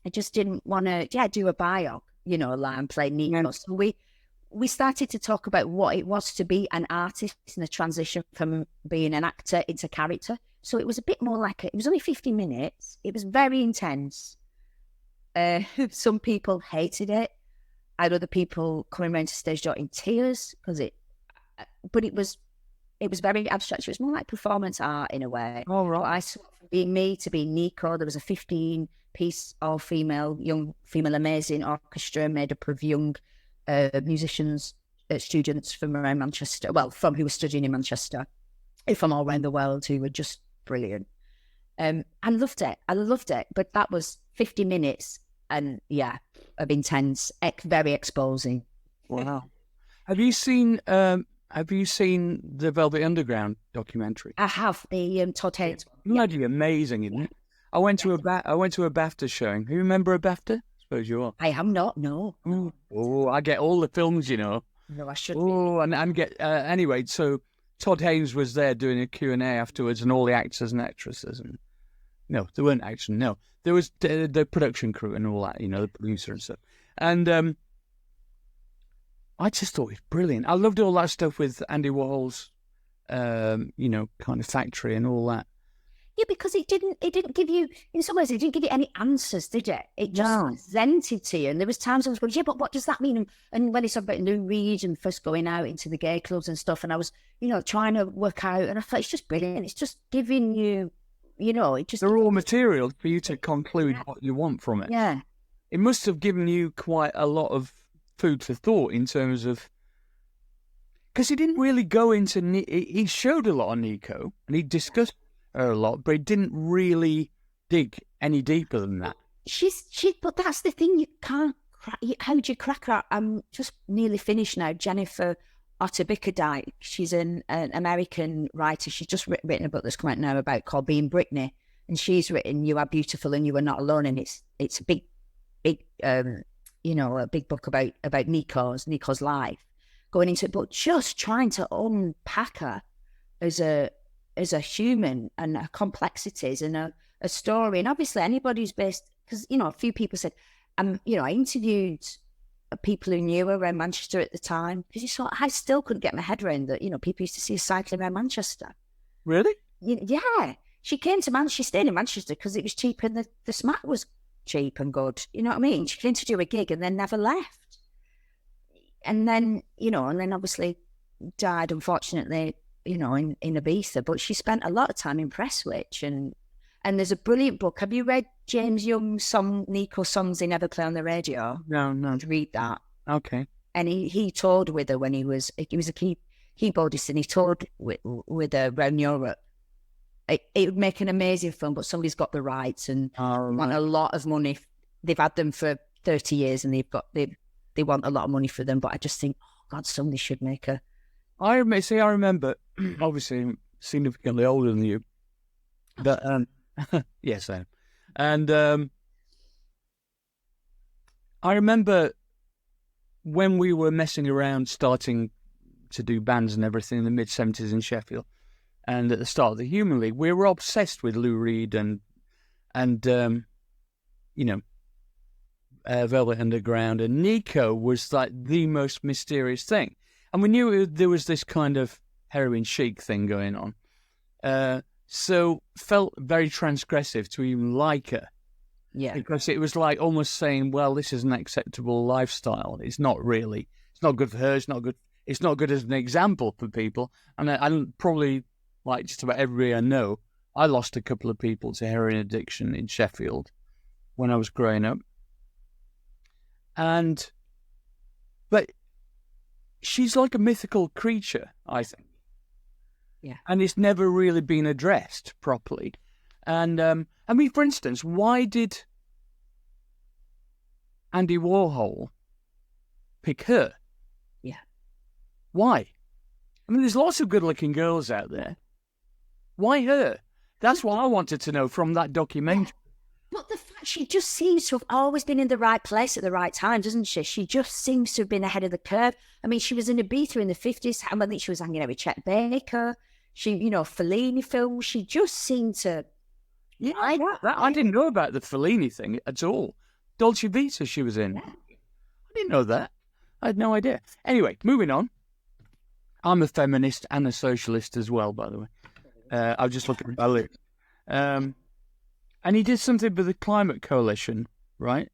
I just didn't want to, do a bio, like and play Nico. So we started to talk about what it was to be an artist and the transition from being an actor into character. So it was a bit more like it was only 50 minutes. It was very intense. Some people hated it. I had other people coming around to stage door in tears because but it was very abstract. It was more like performance art in a way. Oh, right. But I saw from being me to being Nico, there was a 15-piece all-female, young female amazing orchestra made up of young musicians, students from around Manchester, from who were studying in Manchester, from all around the world, who were just brilliant. I loved it. But that was 50 minutes and of intense, very exposing. Wow. Have you seen the Velvet Underground documentary? I have, the Todd Haynes one. Bloody amazing, isn't it? I went to a BAFTA showing. You remember a BAFTA? I suppose you are. I am not, no. Oh, I get all the films, No, I shouldn't. Oh, and get anyway. So Todd Haynes was there doing a Q&A afterwards, and all the actors and actresses. And no, there weren't actually. No, there was the production crew and all that. The producer and stuff. And I just thought it was brilliant. I loved all that stuff with Andy Warhol's, kind of factory and all that. Yeah, because it didn't give you, in some ways, it didn't give you any answers, did it? It just presented to you. And there was times I was going, but what does that mean? And when he talked about Lou Reed and first going out into the gay clubs and stuff, and I was, trying to work out, and I thought, it's just brilliant. It's just giving you, it just... The raw material for you to conclude what you want from it. Yeah. It must have given you quite a lot of food for thought in terms of... Because he didn't really go into... He showed a lot on Nico, and he discussed her a lot, but he didn't really dig any deeper than that. But that's the thing, you can't crack... How do you crack her? I'm just nearly finished now. Jennifer Otter-Bickerdike, she's an American writer. She's just written a book that's come out now called Being Britney, and she's written You Are Beautiful and You Are Not Alone, and it's a big a big book about Nico's life going into it, but just trying to unpack her as a human and her complexities and a story. And obviously anybody who's based, because a few people said, I interviewed people who knew her around Manchester at the time, because I still couldn't get my head around that. People used to see her cycling around Manchester. Really? Yeah, she came to Manchester. She stayed in Manchester because it was cheap and the smack was cheap and good. You know what I mean? She came to do a gig and then never left. And then, obviously died, unfortunately, in Ibiza. But she spent a lot of time in Prestwich. And there's a brilliant book. Have you read James Young's Nico songs they never play on the radio? No. Read that. Okay. And he toured with her when he was a keyboardist, and he toured with her around Europe. It would make an amazing film, but somebody's got the rights and want a lot of money. They've had them for 30 years and they want a lot of money for them. But I just think, oh God, somebody should make a... I remember, obviously significantly older than you, but yes, I am. And I remember when we were messing around, starting to do bands and everything in the mid-70s in Sheffield, and at the start of the Human League, we were obsessed with Lou Reed and Velvet Underground, and Nico was like the most mysterious thing. And we knew there was this kind of heroin chic thing going on. So felt very transgressive to even like her. Yeah. Because it was like almost saying, well, this is an acceptable lifestyle. It's not really. It's not good for her. It's not good as an example for people. And I probably, like just about everybody I know, I lost a couple of people to heroin addiction in Sheffield when I was growing up. But she's like a mythical creature, I think. Yeah. And it's never really been addressed properly. And, I mean, for instance, why did Andy Warhol pick her? Yeah. Why? I mean, there's lots of good-looking girls out there. Why her? That's what I wanted to know from that documentary. But the fact she just seems to have always been in the right place at the right time, doesn't she? She just seems to have been ahead of the curve. I mean, she was in Ibiza in the 50s. I think she was hanging out with Chet Baker. She, Fellini films. She just seemed to... Yeah, I didn't know about the Fellini thing at all. Dolce Vita she was in. Yeah. I didn't know that. I had no idea. Anyway, moving on. I'm a feminist and a socialist as well, by the way. I was just looking at my list. And he did something with the Climate Coalition, right?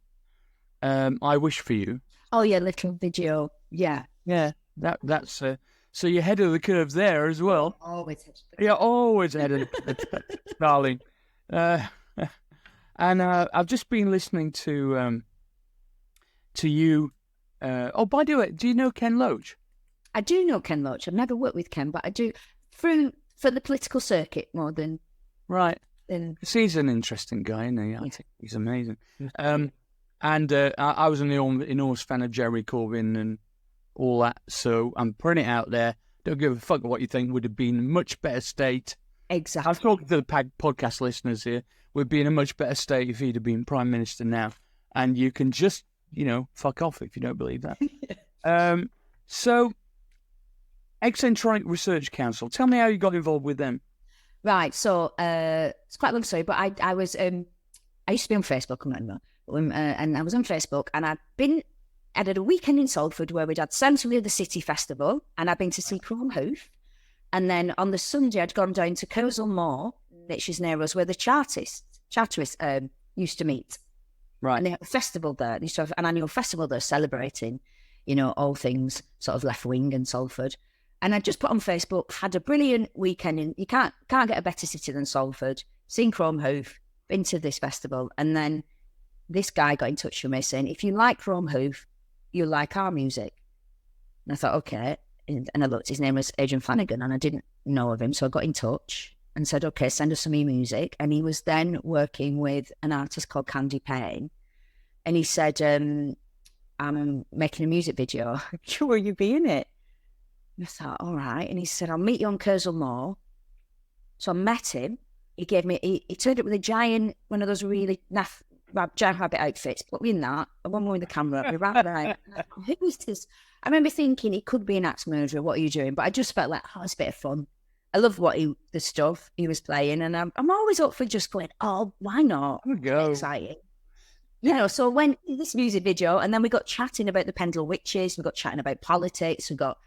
I Wish for You. Oh, yeah, little video. Yeah. Yeah, that's... so you're ahead of the curve there as well. Always. Yeah, always ahead of the curve, darling. And I've just been listening to you. Oh, by the way, do you know Ken Loach? I do know Ken Loach. I've never worked with Ken, but I do for the political circuit more than... Right. Than... He's an interesting guy, isn't he? I think he's amazing. And I was an enormous fan of Jeremy Corbyn and all that, so I'm putting it out there. Don't give a fuck what you think. Would have been in a much better state. Exactly. I'm talking to the podcast listeners here. We'd be in a much better state if he'd have been Prime Minister now. And you can just, fuck off if you don't believe that. So, Eccentronic Research Council. Tell me how you got involved with them. Right. So, it's quite a long story, but I was, I used to be on Facebook, and I was on Facebook, and I did a weekend in Salford where we'd had Centrally of the City Festival, and I'd been to see Chrome Hoof. And then on the Sunday, I'd gone down to Kersal Moor, which is near us, where the Chartists used to meet. Right. And they had a festival there. They used to have an annual festival there celebrating, all things sort of left wing and Salford. And I just put on Facebook, had a brilliant weekend. You can't get a better city than Salford. Seen Chrome Hoof, been to this festival. And then this guy got in touch with me saying, if you like Chrome Hoof, you'll like our music. And I thought, okay. And I looked, his name was Adrian Flanagan, and I didn't know of him. So I got in touch and said, okay, send us some music. And he was then working with an artist called Candy Payne. And he said, I'm making a music video. Will you be in it? And I thought, all right. And he said, I'll meet you on Kersal Moor. So I met him. He gave me, he turned up with a giant, one of those really giant rabbit outfits. Put me in that. I went with the camera. We ran around. Who is this? I remember thinking he could be an axe murderer. What are you doing? But I just felt like, it's a bit of fun. I love the stuff he was playing. And I'm always up for just going, why not? There we go. Exciting. So I went to this music video, and then we got chatting about the Pendle Witches. We got chatting about politics. We got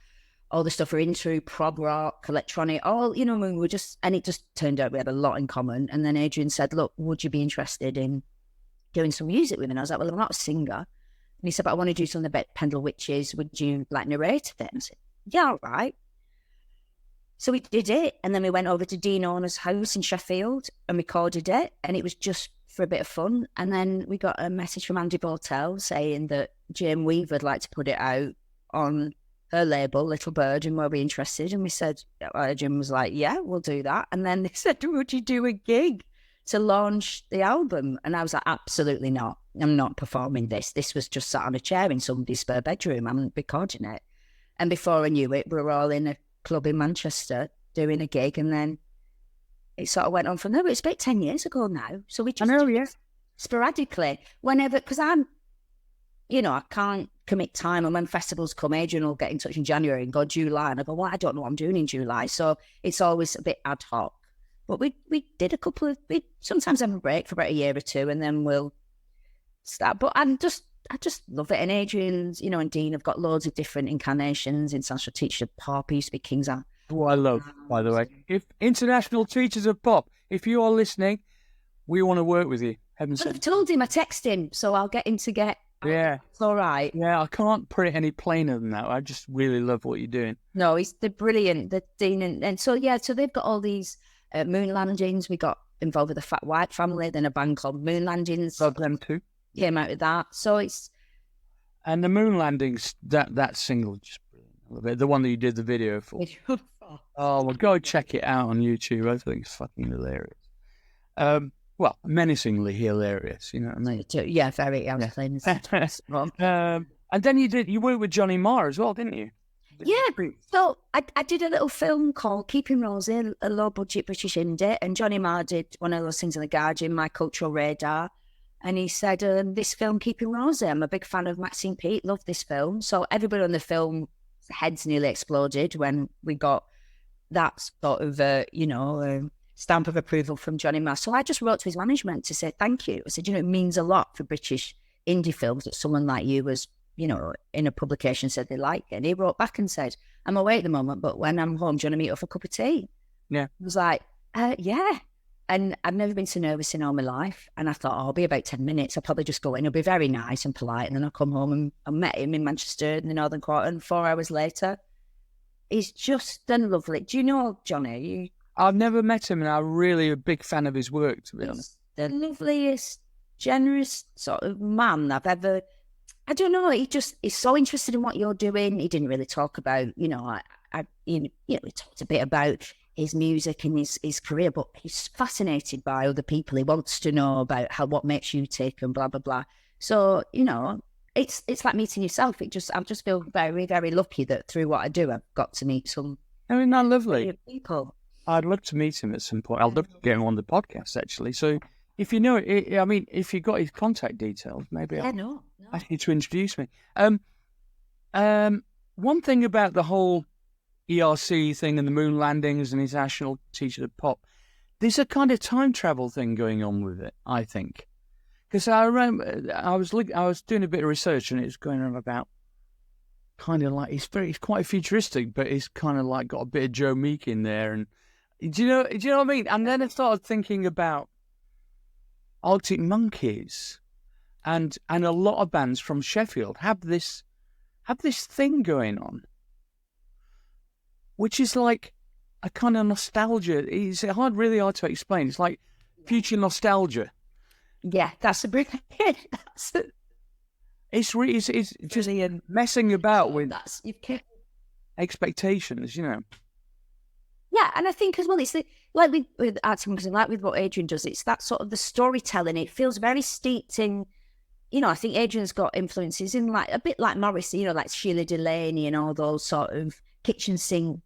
all the stuff we're into, prog rock, electronic, and it just turned out we had a lot in common. And then Adrian said, look, would you be interested in doing some music with me? And I was like, well, I'm not a singer. And he said, but I want to do something about Pendle Witches. Would you narrate it? And I said, yeah, all right. So we did it. And then we went over to Dean Orner's house in Sheffield and recorded it. And it was just for a bit of fun. And then we got a message from Andy Bortel saying that Jane Weaver would like to put it out on her label, Little Bird, and were we interested? And we said, Jim was like, yeah, we'll do that. And then they said, would you do a gig to launch the album? And I was like, absolutely not. I'm not performing this. This was just sat on a chair in somebody's spare bedroom. I'm recording it. And before I knew it, we were all in a club in Manchester doing a gig. And then it sort of went on from there. But it's about 10 years ago now. So we just sporadically, whenever, because I'm, I can't commit time. And when festivals come, Adrian will get in touch in January and go July. And I go, well, I don't know what I'm doing in July. So it's always a bit ad hoc. But we did we sometimes have a break for about a year or two, and then we'll start. But I just love it. And Adrian's, and Dean have got loads of different incarnations. International Teacher of Pop, he used to be King's Arm. Oh, I love, by the way. If International Teachers of Pop, if you are listening, we want to work with you. I've told him, I text him, so I'll get him to get. Yeah. It's all right. Yeah, I can't put it any plainer than that. I just really love what you're doing. No, they're brilliant. The Dean and so they've got all these moon landings. We got involved with the Fat White Family, then a band called Moon Landings. Love them too. Came out with that. So it's... And the Moon Landings, that single, just brilliant. I love it. The one that you did the video for. Oh, well, go check it out on YouTube. I think it's fucking hilarious. Well, menacingly hilarious, you know what I mean? Yeah, very. I was playing this. And then you worked with Johnny Marr as well, didn't you? Yeah. So I did a little film called Keeping Rosie, a low-budget British indie, and Johnny Marr did one of those things in The Guardian, My Cultural Radar, and he said, this film, Keeping Rosie, I'm a big fan of Maxine Peake, love this film. So everybody on the film, heads nearly exploded when we got that sort of, stamp of approval from Johnny Marr. So I just wrote to his management to say thank you. I said, it means a lot for British indie films that someone like you was, you know, in a publication said they liked it. And he wrote back and said, I'm away at the moment, but when I'm home, do you want to meet up for a cup of tea? Yeah. I was like, yeah. And I've never been so nervous in all my life. And I thought, oh, I'll be about 10 minutes. I'll probably just go in. It'll be very nice and polite. And then I'll come home and I met him in Manchester in the Northern Quarter. And 4 hours later, he's just done lovely. Do you know Johnny? I've never met him, and I'm really a big fan of his work, to be honest. The loveliest, generous sort of man I've ever... I don't know. He's so interested in what you're doing. He didn't really talk about, you know, we talked a bit about his music and his career, but he's fascinated by other people. He wants to know about what makes you tick and blah, blah, blah. So, you know, it's like meeting yourself. I just feel very, very lucky that through what I do, I've got to meet some lovely people. I'd love to meet him at some point. I'd love to get him on the podcast, actually. So if you know, if you got his contact details, maybe I need to introduce me. One thing about the whole ERC thing and the moon landings and his national teacher of pop, there's a kind of time travel thing going on with it, I think. Because I remember I was doing a bit of research, and it was going on about kind of like he's quite futuristic, but he's kind of like got a bit of Joe Meek in there. And do you know what I mean? And then I started thinking about Arctic Monkeys, and a lot of bands from Sheffield have this thing going on, which is like a kind of nostalgia. It's really hard to explain. It's like future nostalgia. Yeah, that's a brilliant. It's just messing about with expectations, you know. Yeah, and I think as well, it's like with Arctic Monkeys and like with what Adrian does, it's that sort of the storytelling. It feels very steeped in, you know, I think Adrian's got influences in like a bit like Morrissey, you know, like Sheila Delaney and all those sort of kitchen sink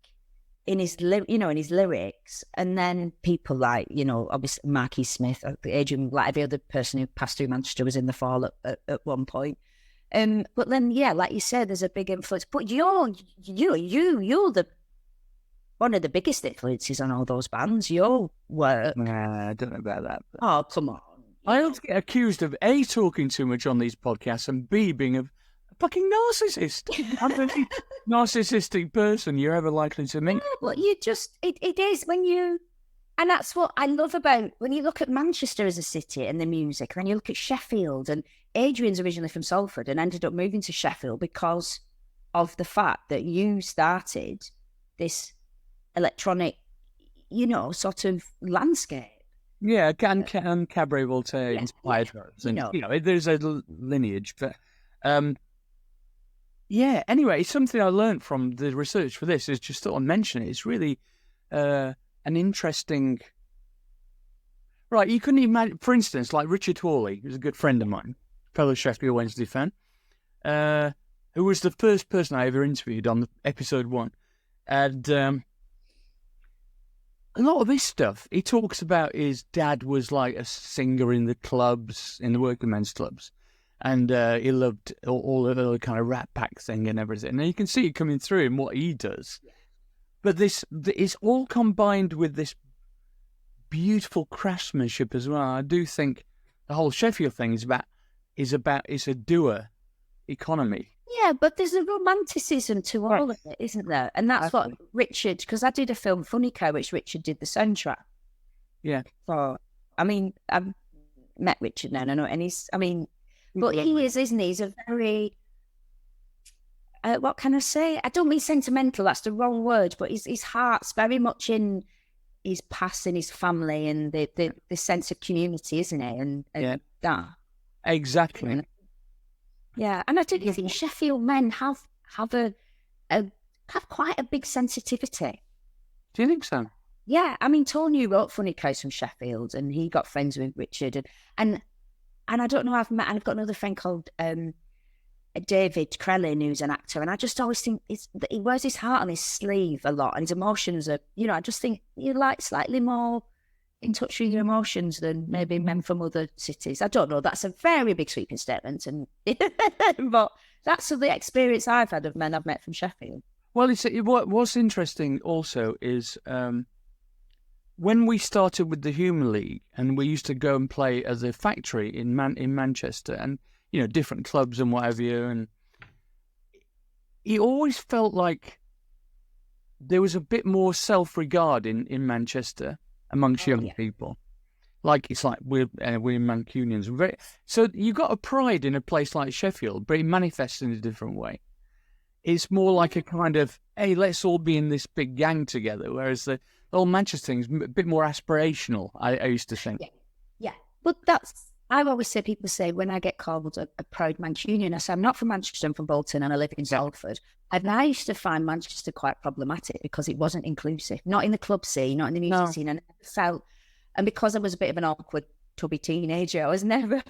in his lyrics. And then people like, you know, obviously Marky Smith, Adrian, like every other person who passed through Manchester was in the Fall at one point. But then, yeah, like you said, there's a big influence. But you're the one of the biggest influences on all those bands. Your work. Nah, I don't know about that. But... Oh, come on. I always get accused of A, talking too much on these podcasts, and B, being a fucking narcissist. I'm the most narcissistic person you're ever likely to meet. Well, it is when you, and that's what I love about when you look at Manchester as a city and the music, and then you look at Sheffield, and Adrian's originally from Salford and ended up moving to Sheffield because of the fact that you started this electronic, you know, sort of landscape. Yeah, and Cabaret Voltaire inspired her. And, you know, there's a lineage. But, yeah, anyway, something I learned from the research for this is just thought I'd mention it. It's really an interesting... Right, you couldn't imagine... For instance, like Richard Hawley, who's a good friend of mine, fellow Sheffield Wednesday fan, who was the first person I ever interviewed on episode 1. And... a lot of this stuff, he talks about his dad was like a singer in the clubs, in the working men's clubs. And he loved all of the kind of Rat Pack thing and everything. And you can see it coming through in what he does. But this is all combined with this beautiful craftsmanship as well. I do think the whole Sheffield thing is a doer economy. Yeah, but there's a romanticism to all of it, isn't there? And that's what Richard, because I did a film, Funny Cow, which Richard did the soundtrack. Yeah. So, I mean, I've met Richard now, I know, and but he is, isn't he? He's a very, what can I say? I don't mean sentimental, that's the wrong word, but his heart's very much in his past and his family and the sense of community, isn't it? And that. Exactly. Yeah, and I do think Sheffield men have quite a big sensitivity. Do you think so? Yeah, I mean, Tony wrote Funny Cows from Sheffield, and he got friends with Richard, and I don't know, I've got another friend called David Krellin, who's an actor, and I just always think that he wears his heart on his sleeve a lot, and his emotions are, you know, I just think you're like slightly more in touch with your emotions than maybe men from other cities. I don't know. That's a very big sweeping statement, but that's the experience I've had of men I've met from Sheffield. Well, what's interesting also is when we started with the Human League, and we used to go and play as a factory in Manchester, and different clubs and whatever. And it always felt like there was a bit more self-regard in Manchester amongst young people. It's like we're Mancunians. So you got a pride in a place like Sheffield, but it manifests in a different way. It's more like a kind of, hey, let's all be in this big gang together. Whereas the whole Manchester thing is a bit more aspirational, I used to think. Yeah. But I've always said, people say when I get called a proud Mancunian, I say I'm not from Manchester, I'm from Bolton and I live in Salford. And I used to find Manchester quite problematic because it wasn't inclusive, not in the club scene, not in the music scene. And I felt, and because I was a bit of an awkward, tubby teenager, I was never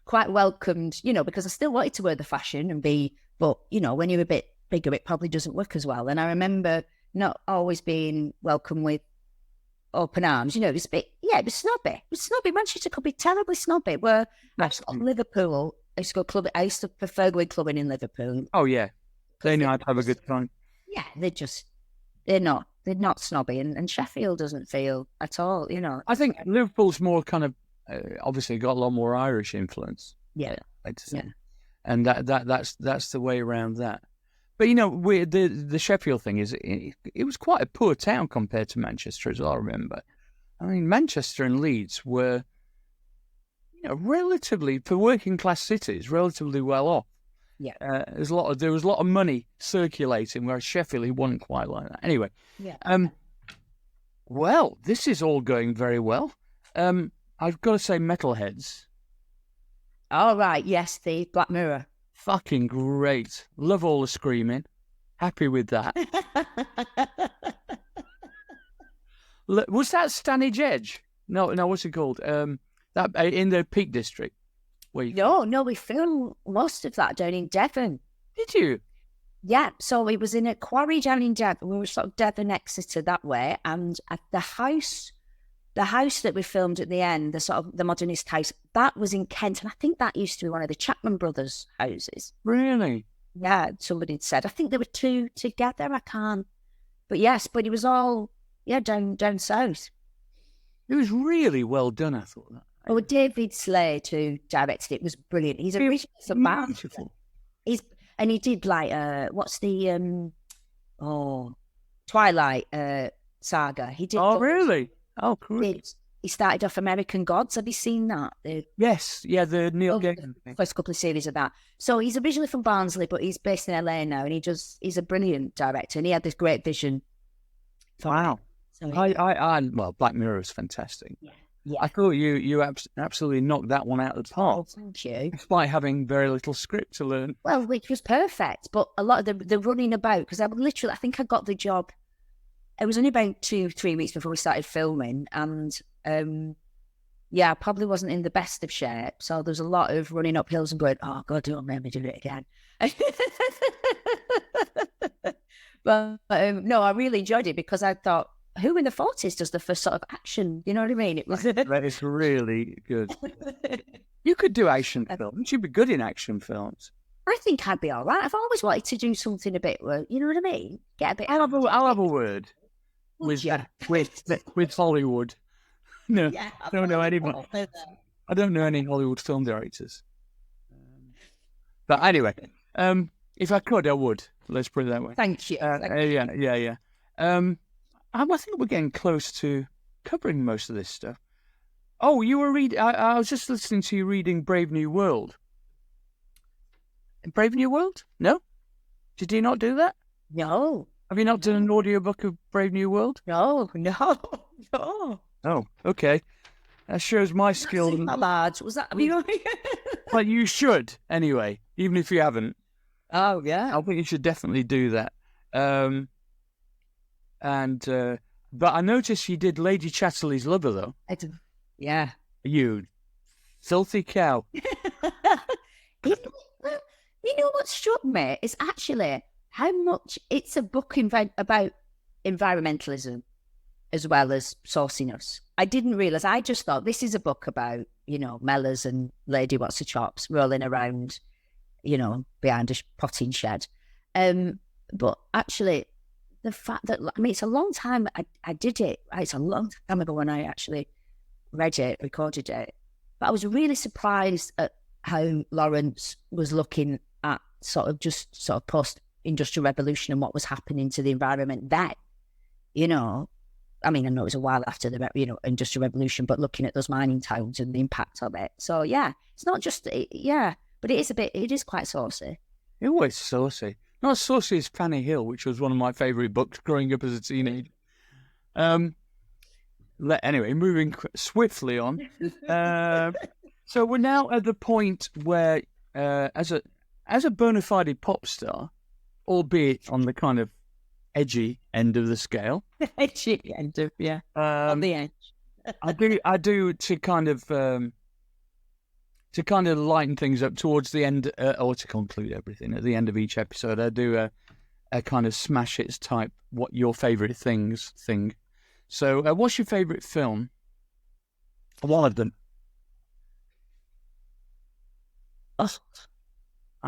quite welcomed, because I still wanted to wear the fashion and be, but, when you're a bit bigger, it probably doesn't work as well. And I remember not always being welcome with open arms. It was a bit, it was snobby. It was snobby. Manchester could be terribly snobby. Where Liverpool, I used to go club. I used to prefer going clubbing in Liverpool. Oh yeah, they know how to have a good time. Yeah, they're not snobby, and Sheffield doesn't feel at all. I think Liverpool's more kind of obviously got a lot more Irish influence. Yeah, and that's the way around that. But the Sheffield thing is it was quite a poor town compared to Manchester, as I remember. I mean, Manchester and Leeds were, relatively, for working class cities, relatively well off. Yeah, there was a lot of money circulating, whereas Sheffield, it wasn't quite like that. Anyway, well, this is all going very well. I've got to say, Metalheads. All right, yes, the Black Mirror. Fucking great. Love all the screaming. Happy with that. Was that Stanage Edge? No, what's it called? That in the Peak District. No, we filmed most of that down in Devon. Did you? Yeah, so it was in a quarry down in Devon. We were sort of Devon, Exeter that way, and at the house that we filmed at the end, the sort of the modernist house, that was in Kent, and I think that used to be one of the Chapman brothers' houses. Really? Yeah, somebody had said. I think there were two together. I can't, but yes, but it was all down south. It was really well done. I thought that. Oh, David Slade, who directed it, was brilliant. He's originally from Manchester. And he did what's the Twilight saga. He did. Oh, really? Oh, cool. He started off American Gods. Have you seen that? Yes, yeah, the Neil Gaiman thing. First couple of series of that. So he's originally from Barnsley, but he's based in LA now, and he's a brilliant director, and he had this great vision. Wow. So well, Black Mirror is fantastic. Yeah. I thought you absolutely knocked that one out of the park. Oh, thank you. Despite having very little script to learn. Well, which was perfect, but a lot of the running about, because I think I got the job. It was only about 2-3 weeks before we started filming, and I probably wasn't in the best of shape. So there's a lot of running up hills and going, oh God, don't make me do it again. but no, I really enjoyed it because I thought, who in the 40s does the first sort of action? You know what I mean? It was that is really good. You could do action films. You'd be good in action films. I think I'd be all right. I've always wanted to do something a bit, you know what I mean? Get a bit. I'll have a word with Hollywood. No, I don't know anyone. I don't know any Hollywood film directors. But anyway, if I could, I would. Let's put it that way. Thank you. Yeah. I think we're getting close to covering most of this stuff. Oh, you were reading. I was just listening to you reading Brave New World. Brave New World? No? Did you not do that? No. Have you not done an audiobook of Brave New World? No. Oh, okay. That shows my skill. Lads, was that? But you should anyway, even if you haven't. Oh yeah. I think you should definitely do that. But I noticed you did Lady Chatterley's Lover though. I did. Yeah. You filthy cow. You know what struck me is actually how much it's a book about environmentalism as well as sauciness. I didn't realise. I just thought this is a book about, Mellors and Lady What's the Chops rolling around, behind a potting shed. But actually, the fact that, it's a long time I did it. It's a long time ago when I actually read it, recorded it. But I was really surprised at how Lawrence was looking at sort of post-industrial revolution and what was happening to the environment then, you know. I mean, I know it was a while after the, industrial revolution, but looking at those mining towns and the impact of it. So, yeah, it's not just, but it is quite saucy. It was saucy. Not as saucy as Fanny Hill, which was one of my favourite books growing up as a teenager. Anyway, moving swiftly on. So we're now at the point where, as a bona fide pop star, albeit on the kind of edgy end of the scale, edgy end of on the edge. I do to kind of lighten things up towards the end, or to conclude everything at the end of each episode. I do a kind of smash hits type, what your favourite things thing. So, what's your favourite film? One of them. I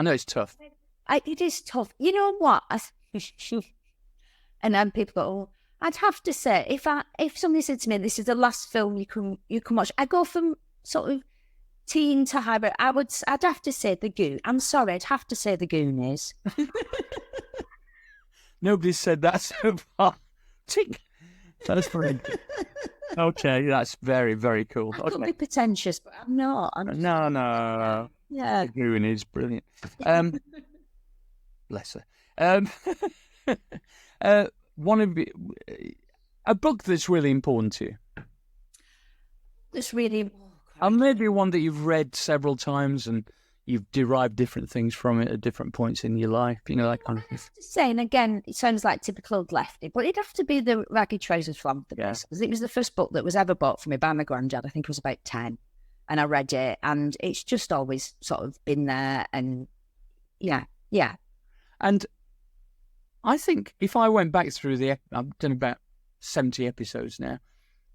know it's tough. It is tough. You know what? And then people go, "Oh, I'd have to say, if somebody said to me, this is the last film you can watch," I go from sort of teen to hybrid. I'd have to say The Goon. I'm sorry, I'd have to say The Goonies. Nobody said that so far. Tick. That's very okay. That's very, very cool. I could be pretentious, but I'm not. No. Yeah, The Goon is brilliant. Bless her. One of a book that's really important to you. That's really. And maybe one that you've read several times and you've derived different things from it at different points in your life, that kind of thing. I have to say, and again, it sounds like typical old lefty, but it'd have to be the Raggy Trousers Philanthropist. Because it was the first book that was ever bought for me by my granddad. I think I was about 10. And I read it, and it's just always sort of been there. And yeah. And I think if I went back through I've done about 70 episodes now.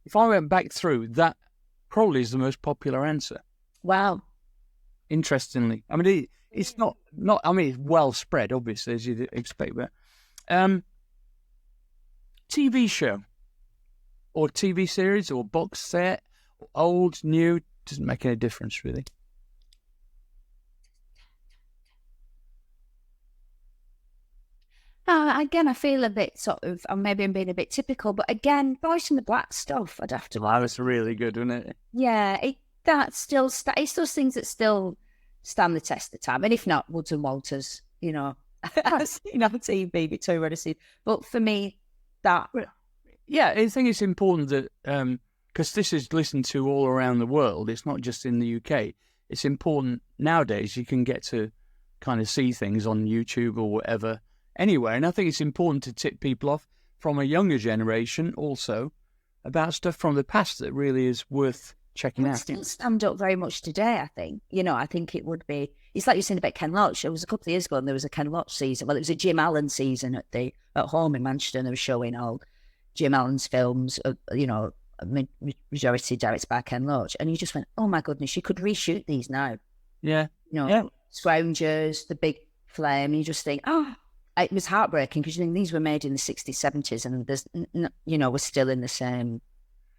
If I went back through, that probably is the most popular answer. Wow. Interestingly. I mean, it's not, I mean, it's well spread, obviously, as you'd expect, but TV show or TV series or box set, old, new, doesn't make any difference, really. Again, I feel a bit sort of, maybe I'm being a bit typical, but again, Boys in the Black stuff, I'd have to. Well, that was really good, wasn't it? Yeah, it's those things that still stand the test of time. And if not, Woods and Walters, I've seen on TV between what I see. But for me, that. Yeah, I think it's important that, because this is listened to all around the world, it's not just in the UK. It's important nowadays you can get to kind of see things on YouTube or whatever anywhere. And I think it's important to tip people off from a younger generation also about stuff from the past that really is worth checking out. Still stand up very much today, I think. I think it would be, it's like you're saying about Ken Loach. It was a couple of years ago and there was a Ken Loach season. Well, it was a Jim Allen season at home in Manchester, and they were showing all Jim Allen's films, majority directed by Ken Loach. And you just went, oh my goodness, you could reshoot these now. Yeah. Scroungers, The Big Flame. You just think, it was heartbreaking because you think these were made in the 60s, 70s, and there's, we're still in the same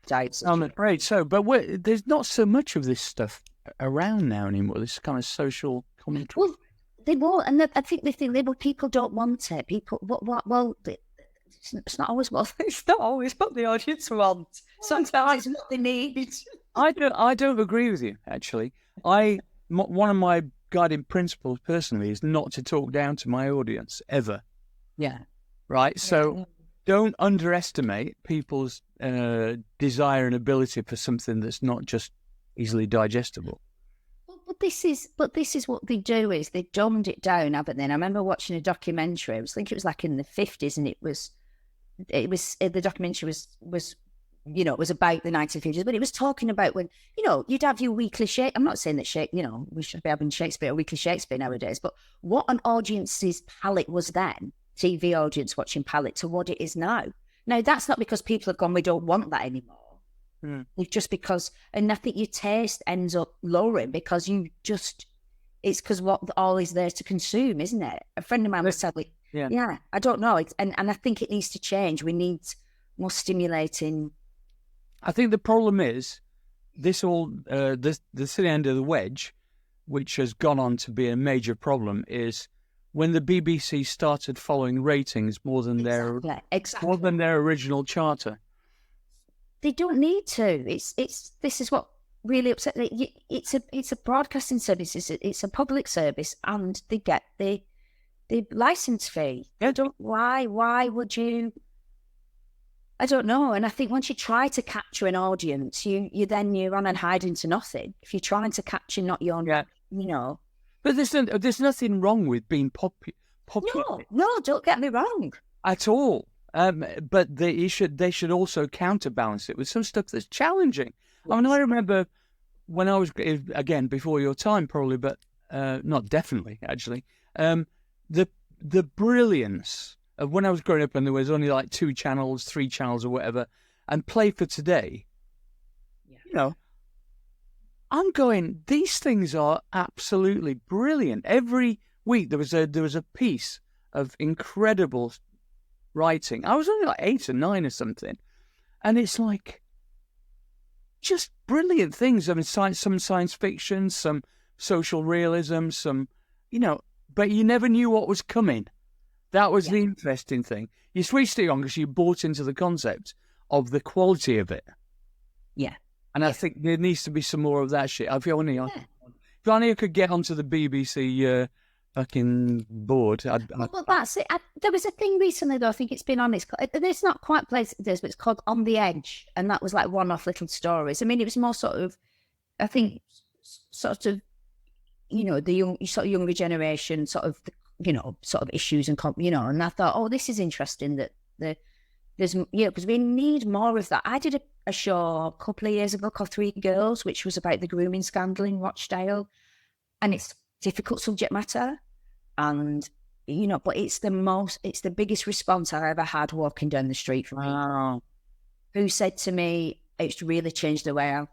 diet. I'm afraid so, but there's not so much of this stuff around now anymore. This kind of social commentary. Well, they won't, and I think they think people don't want it. People, it's not always what the audience wants. Sometimes what they need. I don't agree with you. Actually, one of my guiding principles personally is not to talk down to my audience ever. Yeah. Right. So don't underestimate people's desire and ability for something that's not just easily digestible. But this is what they do, is they dumbed it down, haven't they? And I remember watching a documentary. I think it was like in the 50s, and it was the documentary was it was about the 1950s, but it was talking about when, you'd have your weekly Shakespeare. I'm not saying that we should be having Shakespeare or weekly Shakespeare nowadays, but what an audience's palate was then, TV audience watching palate, to what it is now. Now, that's not because people have gone, we don't want that anymore. It's just because, and I think your taste ends up lowering because it's because what all is there to consume, isn't it? A friend of mine was telling me, I don't know. And I think it needs to change. We need more stimulating. I think the problem is this the thin end of the wedge which has gone on to be a major problem, is when the BBC started following ratings more than more than their original charter. They don't need to. This is what really upset me. It's a broadcasting service. It's a public service, and they get the license fee. Yeah. Why would you? I don't know. And I think once you try to capture an audience, you run and hide into nothing. If you're trying to capture not your, you know. But there's nothing wrong with being popular. No, don't get me wrong. At all. But they should also counterbalance it with some stuff that's challenging. Yes. I mean, I remember when I was, again, before your time probably, but not definitely, actually, the brilliance of when I was growing up and there was only like 2 channels, 3 channels or whatever, and Play for Today, you know, I'm going, these things are absolutely brilliant. Every week there was a piece of incredible writing. I was only like 8 or 9 or something, and it's like just brilliant things. I mean, some science fiction, some social realism, some, you know, but you never knew what was coming. That was the interesting thing. You switched it on because you bought into the concept of the quality of it. Yeah. And I think there needs to be some more of that shit. If only I could get onto the BBC fucking board. Well, that's it. There was a thing recently, though. I think it's been on. It's not quite Place It Is, but it's called On the Edge, and that was like one-off little stories. I mean, it was more sort of, I think, sort of, you know, the younger generation, sort of, you know, sort of issues and you know. And I thought, oh, this is interesting that there's because we need more of that. I did a show a couple of years ago called 3 Girls, which was about the grooming scandal in Rochdale, and it's difficult subject matter. And, you know, but it's the biggest response I ever had walking down the street from people who said to me, it's really changed the way I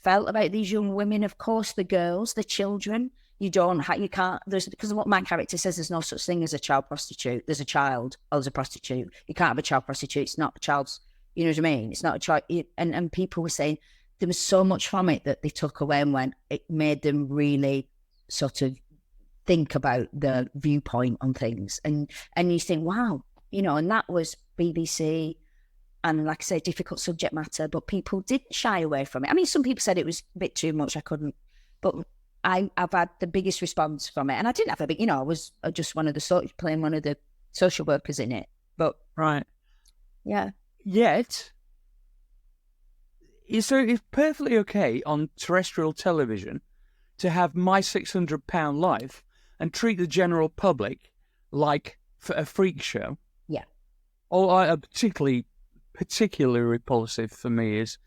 felt about these young women. Of course, the girls, the children, you can't, because of what my character says, there's no such thing as a child prostitute. There's a child, or there's a prostitute. You can't have a child prostitute. It's not a child's, you know what I mean? It's not a child. And people were saying there was so much from it that they took away and went, it made them really sort of think about the viewpoint on things, and you think, wow, you know. And that was BBC, and like I say, difficult subject matter, but people didn't shy away from it. I mean, some people said it was a bit too much, I couldn't, but I've had the biggest response from it. And I didn't have a big, you know, I was just playing one of the social workers in it, but yet so it's perfectly okay on terrestrial television to have My £600 Life and treat the general public like a freak show. Yeah. Particularly repulsive for me is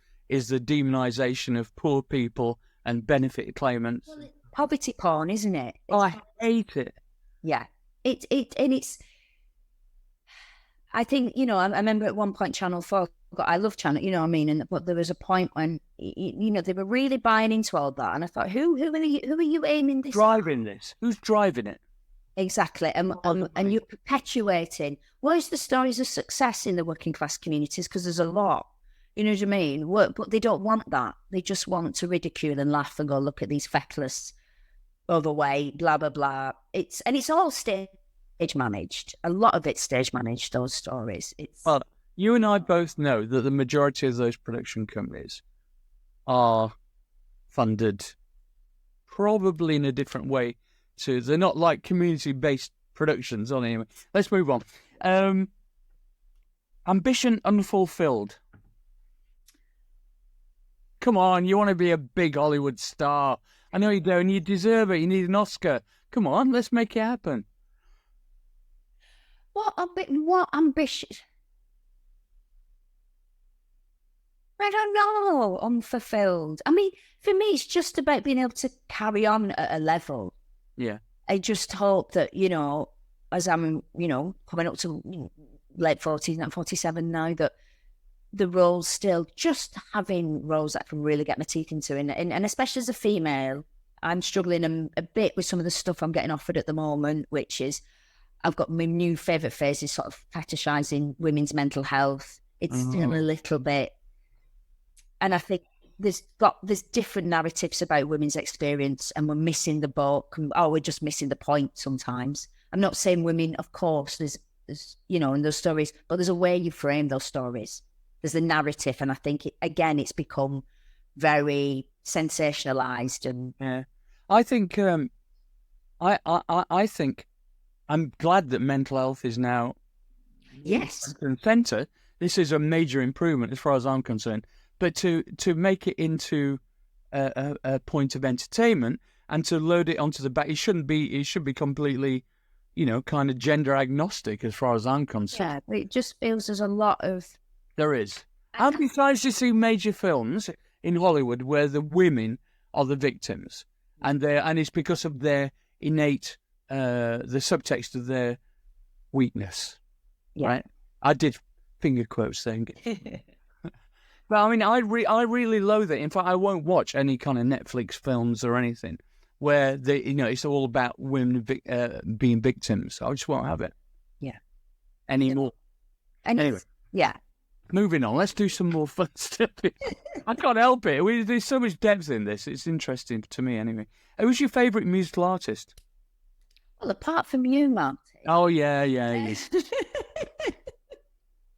the demonisation of poor people and benefit claimants. Well, poverty porn, isn't it? I hate it. Yeah. It's. I think, you know, I remember at one point Channel 4. I love Channel, you know what I mean? But there was a point when, you know, they were really buying into all that, and I thought, who are you aiming this? Driving this? Who's driving it? Exactly, and you're perpetuating. Where's the stories of success in the working class communities? Because there's a lot, you know what I mean? But they don't want that. They just want to ridicule and laugh and go, look at these feckless, overweight, blah blah blah. It's all stage managed. A lot of it's stage managed. Those stories. Well, you and I both know that the majority of those production companies are funded probably in a different way too. They're not like community-based productions on anyway. Let's move on. Ambition unfulfilled. Come on, you want to be a big Hollywood star. I know you do, and you deserve it. You need an Oscar. Come on, let's make it happen. What ambition? I don't know. Unfulfilled. I mean, for me, it's just about being able to carry on at a level. Yeah. I just hope that, you know, as I'm, you know, coming up to late 40s, not 47 now, that the roles still, just having roles that I can really get my teeth into. And especially as a female, I'm struggling a bit with some of the stuff I'm getting offered at the moment, which is, I've got my new favourite phase is sort of fetishising women's mental health. It's still a little bit. And I think there's different narratives about women's experience, and we're missing the boat. We're just missing the point sometimes. I'm not saying women, of course, there's in those stories, but there's a way you frame those stories. There's a narrative, and I think it's become very sensationalized. And yeah, I think I think I'm glad that mental health is now in centre. This is a major improvement as far as I'm concerned. But to make it into a point of entertainment and to load it onto the back, it should be completely, kind of gender agnostic as far as I'm concerned. Yeah, it just feels there's a lot of... There is. And besides, you see major films in Hollywood where the women are the victims, and it's because of their innate, the subtext of their weakness, right? I did finger quotes thing. But I mean, I really loathe it. In fact, I won't watch any kind of Netflix films or anything where it's all about women being victims. I just won't have it. Yeah. Anymore. Anyway. Yeah. Moving on. Let's do some more fun stuff. I can't help it. There's so much depth in this. It's interesting to me anyway. Who's your favourite musical artist? Well, apart from you, Martyn. Oh, yeah.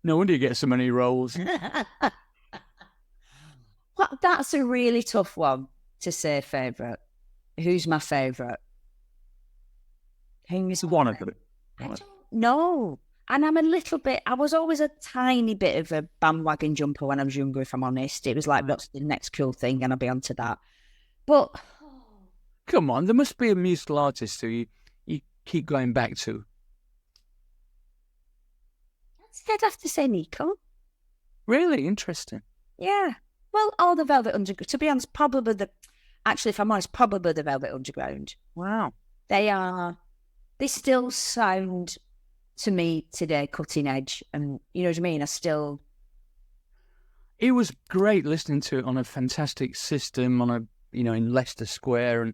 No wonder you get so many roles. Well, that's a really tough one to say favourite. Who's my favourite? Who's one of them? I don't know. And I was always a tiny bit of a bandwagon jumper when I was younger, if I'm honest. It was like, what's the next cool thing? And I'll be onto that. But... Come on, there must be a musical artist who you keep going back to. I'd have to say Nico. Really? Interesting. Yeah. Well, all the Velvet Underground. To be honest, probably the Velvet Underground. Wow. They still sound, to me today, cutting edge. And you know what I mean? It was great listening to it on a fantastic system, in Leicester Square, and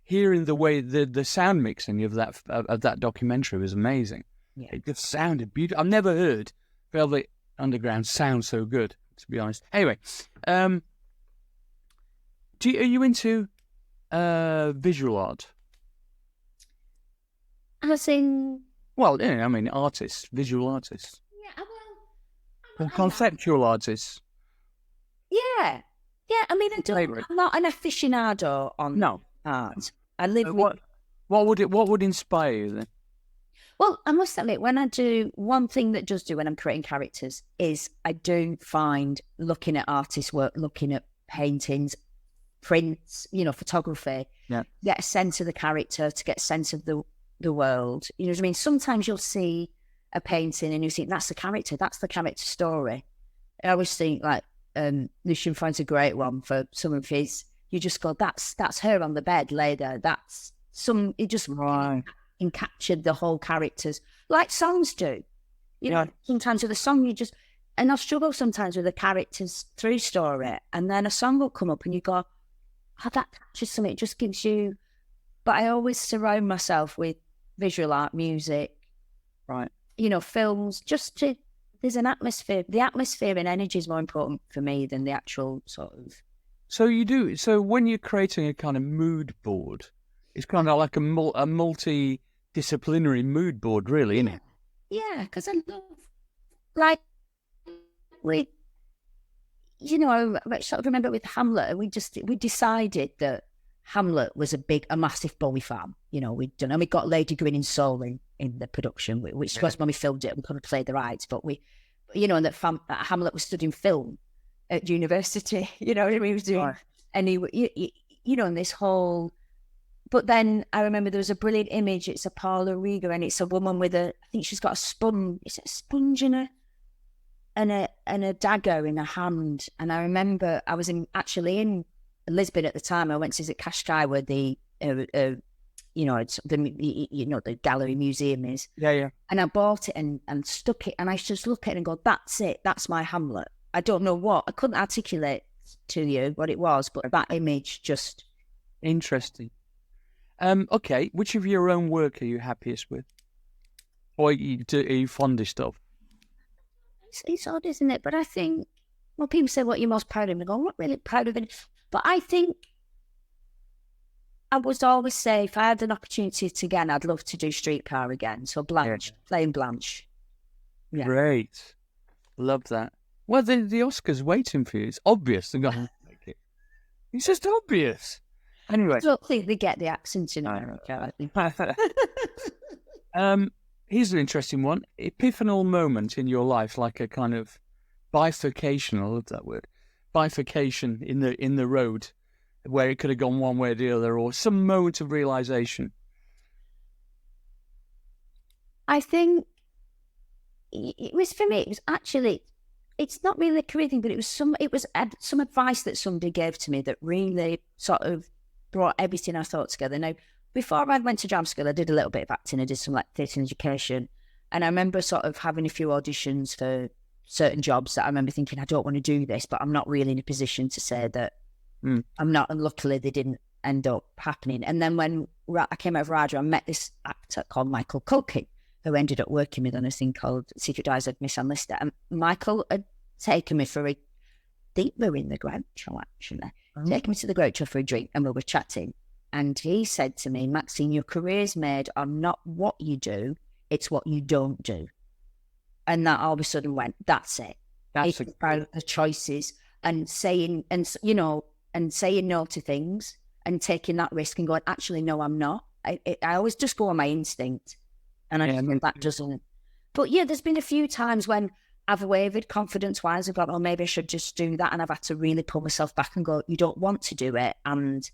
hearing the way the sound mixing of that documentary was amazing. Yeah. It just sounded beautiful. I've never heard Velvet Underground sound so good, to be honest. Anyway, are you into visual art? As in... Well, yeah, I mean, artists, visual artists. Yeah, well... conceptual artists. Yeah. Yeah, I mean, I'm not an aficionado on art. I live with... What would inspire you then? Well, I must admit, when I do, one thing that does do when I'm creating characters is I do find looking at artist work, looking at paintings, prints, photography, get a sense of the character, to get a sense of the world. You know what I mean? Sometimes you'll see a painting and you think, that's the character story. I always think, like, Lucian finds a great one for some of his, you just go, that's her on the bed later. It just encaptured the whole characters, like songs do. Sometimes with a song and I'll struggle sometimes with the characters through story, and then a song will come up and you go, oh, that captures something. It just gives you, but I always surround myself with visual art, music, right? Films, there's an atmosphere. The atmosphere and energy is more important for me than the actual sort of. So when you're creating a kind of mood board, it's kind of like a multidisciplinary mood board, really, isn't it? Yeah, because I love, like, I sort of remember with Hamlet, we decided that Hamlet was a massive Bowie fan. We got Lady Grinning Soul in the production, which was when we filmed it, we couldn't play the rights, but and that Hamlet was studying film at university, what I mean? He was doing, right. And and this whole. But then I remember there was a brilliant image. It's a Paula Rieger, and it's a woman with I think she's got a sponge. Is it a sponge and a dagger in her hand? And I remember I was actually in Lisbon at the time. I went to visit Cascais, where the the gallery museum is. Yeah. And I bought it and stuck it, and I just look at it and go, that's it. That's my Hamlet. I don't know what. I couldn't articulate to you what it was, but that image just... Interesting. Okay, which of your own work are you happiest with? Or are you fondest of? It's odd, isn't it? But I think well, people say, what you're most proud of? And I go, I'm not really proud of it. But I think I would always say, if I had an opportunity to again, I'd love to do Streetcar again. So Blanche, playing Blanche. Yeah. Great. Love that. Well, the Oscar's waiting for you. It's obvious they're going to make it. It's just obvious. Anyway. I don't think they get the accent in America, I think. Here's an interesting one. Epiphanal moment in your life, like a kind of bifurcation, I love that word, bifurcation in the road, where it could have gone one way or the other, or some moment of realization. I think it was, for me, it was actually, it's not really a career thing, but it was some advice that somebody gave to me that really sort of brought everything I thought together. Now, before I went to drama school, I did a little bit of acting. I did some like theatre and education. And I remember sort of having a few auditions for certain jobs that I remember thinking, I don't want to do this, but I'm not really in a position to say that I'm not. And luckily, they didn't end up happening. And then when I came out of radio, I met this actor called Michael Culkin, who ended up working with on a thing called Secret Diaries of Miss Lister. And Michael had taken me for a think we were in the Groucho, actually. Taken me to the Groucho for a drink, and we were chatting. And he said to me, Maxine, your career's made on not what you do, it's what you don't do. And that all of a sudden went, that's it. It's about the choices and saying, and saying no to things and taking that risk and going, actually, no, I'm not. I always just go on my instinct. And I think that doesn't. But yeah, there's been a few times when I've wavered confidence-wise. I've gone, oh, maybe I should just do that. And I've had to really pull myself back and go, you don't want to do it. And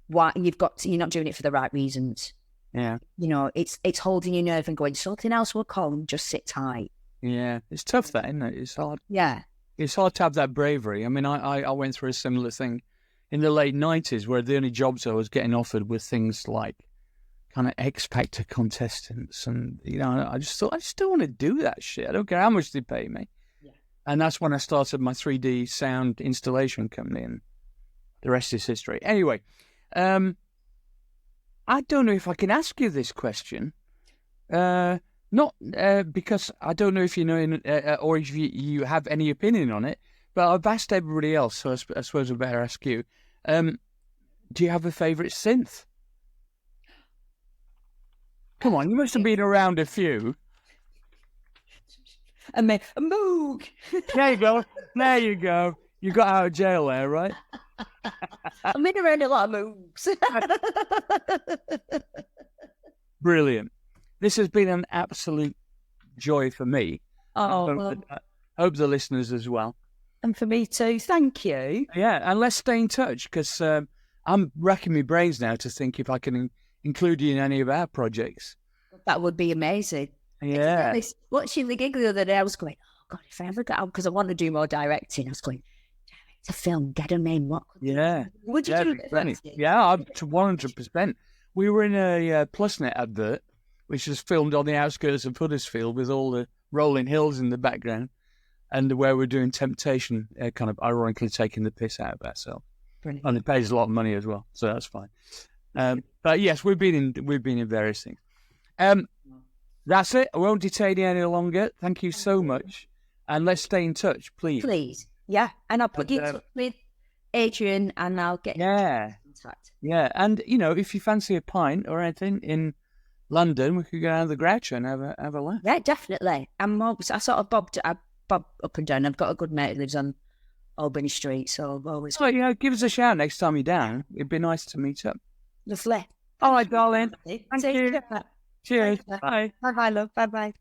why you're not doing it for the right reasons. Yeah. It's holding your nerve and going, something else will come, just sit tight. Yeah. It's tough, that, isn't it? It's hard. Yeah. It's hard to have that bravery. I mean, I went through a similar thing in the late 90s, where the only jobs I was getting offered were things like kind of X Factor contestants. And, I just thought, I just don't want to do that shit. I don't care how much they pay me. Yeah. And that's when I started my 3D sound installation company, and the rest is history. Anyway, I don't know if I can ask you this question. Not because I don't know if you know or if you have any opinion on it, but I've asked everybody else, so I suppose I better ask you. Do you have a favourite synth? Come on, you must have been around a few. A Moog. There you go. There you go. You got out of jail there, right? I've been around a lot of Moogs. Brilliant. This has been an absolute joy for me. Oh, I hope the listeners as well. And for me too. Thank you. Yeah, and let's stay in touch, because I'm racking my brains now to think if I can include you in any of our projects. That would be amazing. Yeah. Watching the gig the other day, I was going, oh God, if I ever got out, because I want to do more directing, I was going, direct a film, get them in. What? Yeah. Would you do it? Yeah, to 100%. We were in a PlusNet advert, which was filmed on the outskirts of Huddersfield with all the rolling hills in the background, and where we're doing Temptation, kind of ironically taking the piss out of ourselves. Brilliant. And it pays a lot of money as well, so that's fine. But yes, we've been in various things. That's it. I won't detain you any longer. Thank you so much, and let's stay in touch, please. Please, yeah. And I'll put you in touch with Adrian, and I'll get you in contact. Yeah, and if you fancy a pint or anything in London, we could go down to the Groucho and have a laugh. Yeah, definitely. I sort of bob up and down. I've got a good mate who lives on Albany Street, so I've always. So give us a shout next time you're down. It'd be nice to meet up. Lovely. All right, darling. Thank you. Cheers. Bye. Bye, love. Bye.